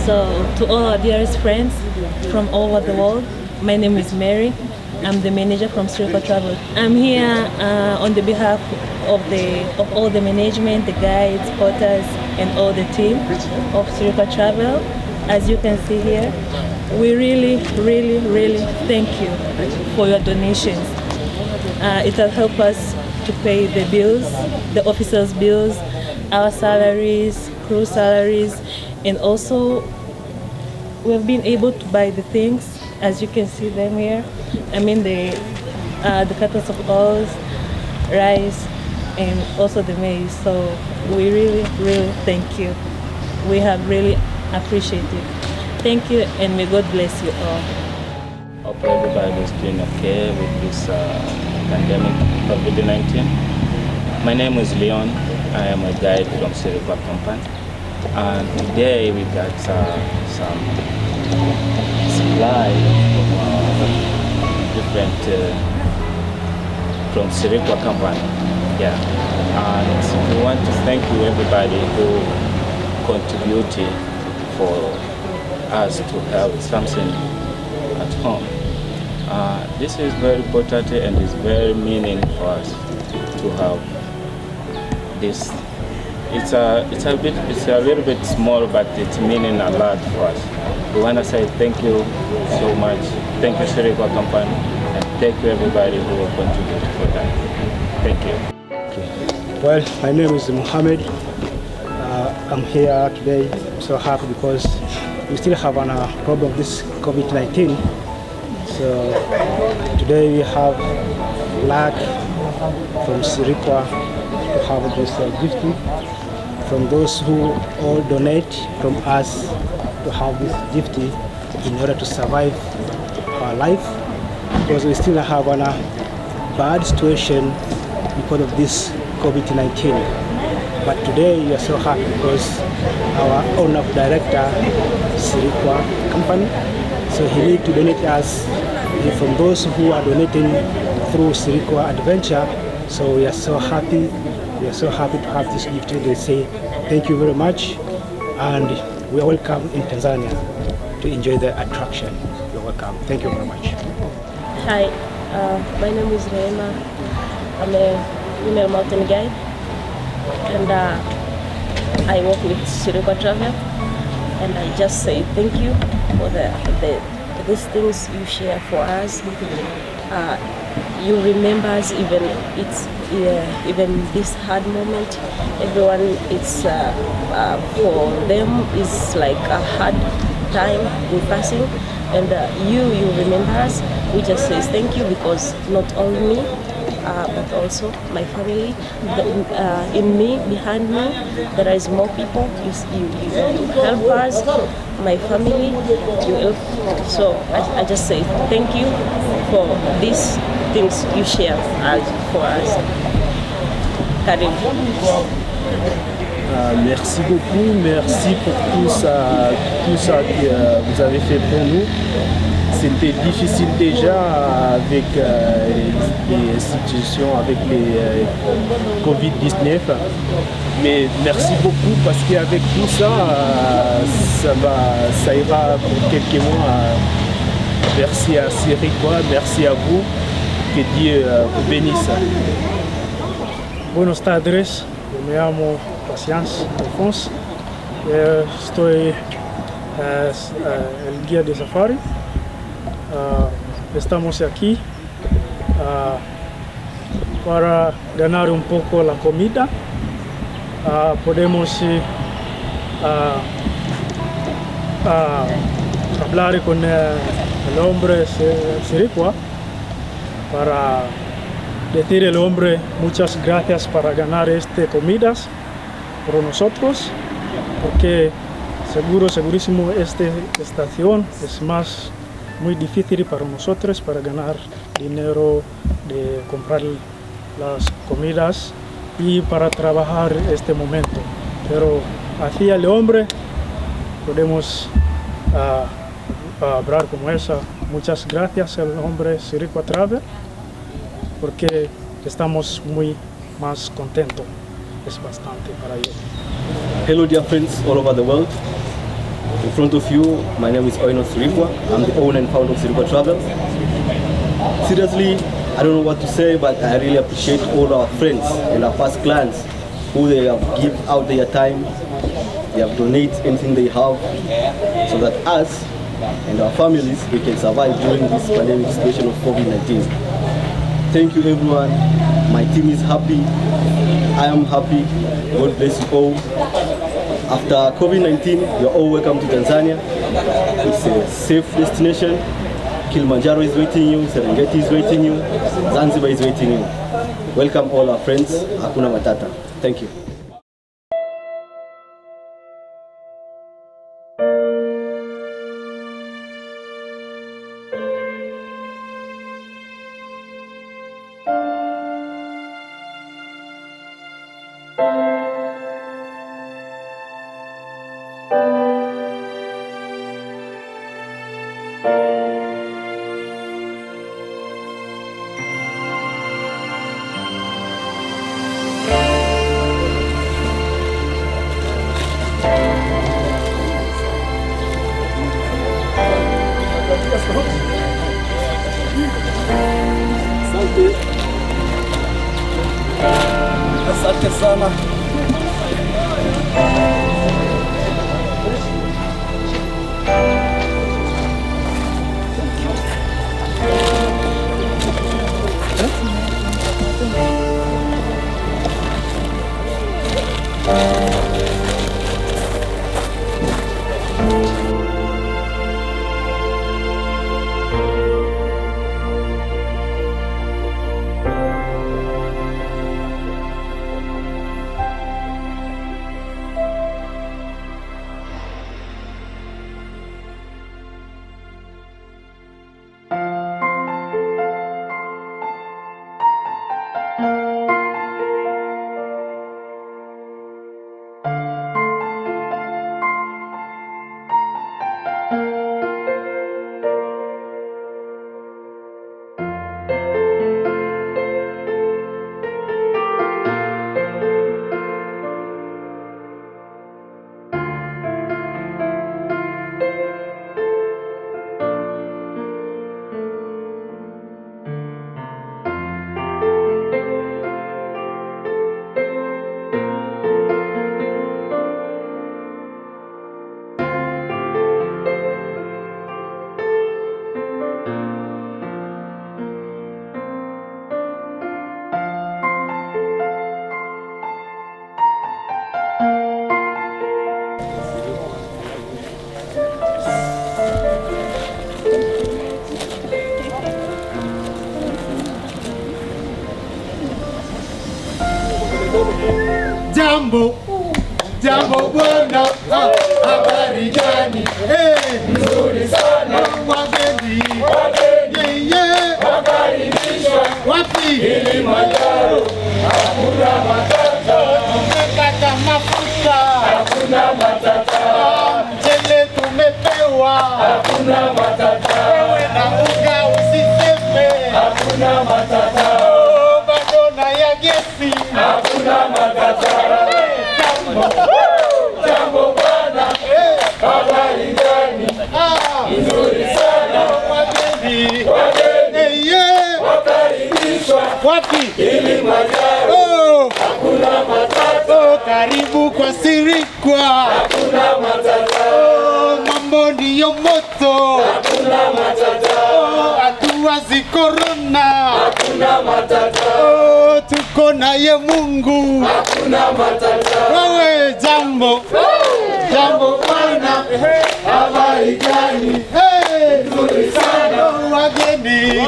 So to all our dearest friends from all over the world, my name is Mary. I'm the manager from Sirikwa Travel. I'm here on the behalf of all the management, the guides, porters, and all the team of Sirikwa Travel. As you can see here, we really thank you for your donations. It will help us to pay the bills, the officers' bills, our salaries, crew salaries, and also we've been able to buy the things, as you can see them here. I mean the cartons of oils, rice, and also the maize. So we really thank you. We have really appreciated it. Thank you, and may God bless you all. Hope everybody is doing okay with this pandemic, COVID-19. My name is Leon. I am a guide from Sirikwa Company. And today we got some supply from Sirikwa Company. Yeah. And we want to thank you everybody who contributed for us to have something at home. This is very important and is very meaningful for us to have this. It's a little bit small, but it's meaning a lot for us. We want to say thank you so much. Thank you, Sirikwa Company, and thank you everybody who will contribute for that. Thank you. Okay. Well, my name is Mohammed. I'm here today. I'm so happy because we still have a problem of this COVID-19. So today we have luck from Sirikwa to have this gifting from those who all donate from us to have this gifting in order to survive our life, because we still have a bad situation because of this COVID-19. But today we are so happy because our owner director, Sirikwa Company, so he need to donate us from those who are donating through Sirikwa Adventure. So we are so happy. We are so happy to have this gift. They say thank you very much, and we are welcome in Tanzania to enjoy the attraction. You're welcome. Thank you very much. Hi, my name is Rehema. I'm a female mountain guide, and I work with Sirikwa Travel. And I just say thank you for these things you share for us. You remember us even this hard moment. Everyone, it's for them it's like a hard time in passing, and you remember us. We just say thank you, because not only me, but also my family. In me, behind me, there is more people. You help us, my family. You help. So I just say thank you for these things you share for us. Karim. Merci beaucoup, merci pour tout ça que vous avez fait pour nous. C'était difficile déjà avec les situations, avec les Covid-19, mais merci beaucoup parce qu'avec tout ça, ça ira pour quelques mois. Merci à Sirikwa, merci à vous, que Dieu vous bénisse. Buenos tardes, yo me llamo Paciencia Alfonso, estoy el guía de safari. Estamos aquí para ganar un poco la comida. Podemos hablar con el hombre Sirikwa para decir al hombre muchas gracias para ganar comidas por nosotros, porque segurísimo esta estación es muy difícil para nosotros para ganar dinero de comprar las comidas y para trabajar este momento. Pero hacia el hombre podemos hablar como esa. Muchas gracias al hombre Sirikwa Travel, porque estamos muy más contentos. Es bastante para ello. Hello dear friends all over the world. In front of you, my name is Oino Sirikwa. I'm the owner and founder of Sirikwa Travels. Seriously, I don't know what to say, but I really appreciate all our friends and our past clients who they have give out their time, they have donated anything they have, so that us and our families, we can survive during this pandemic situation of COVID-19. Thank you everyone. My team is happy. I am happy. God bless you all. After COVID-19, you're all welcome to Tanzania. It's a safe destination. Kilimanjaro is waiting you, Serengeti is waiting you, Zanzibar is waiting you. Welcome all our friends. Hakuna Matata. Thank you. Asante sana. Jambo, jambo bwana, habari gani? Nzuri sana, wageni, wakaribishwa wapi? Kilimanjaro, hakuna matata, tumekata mafuta, hakuna matata, mchele tumepewa, hakuna matata, wewe na unga usiseme, hakuna matata, bado na ya gesi, hakuna matata. Jambo bwana, habari gani? Nzuri sana, wageni, wakaribishwa wapi? Kilimanjaro, hakuna matata, karibu kwa Sirikwa, hakuna matata, mambo ndiyo moto, hakuna matata, hatua zi corona, hakuna matata, tuko naye Mungu, hakuna matata. Wewe jambo, jambo bwana, habari gani? Nzuri sana, wageni,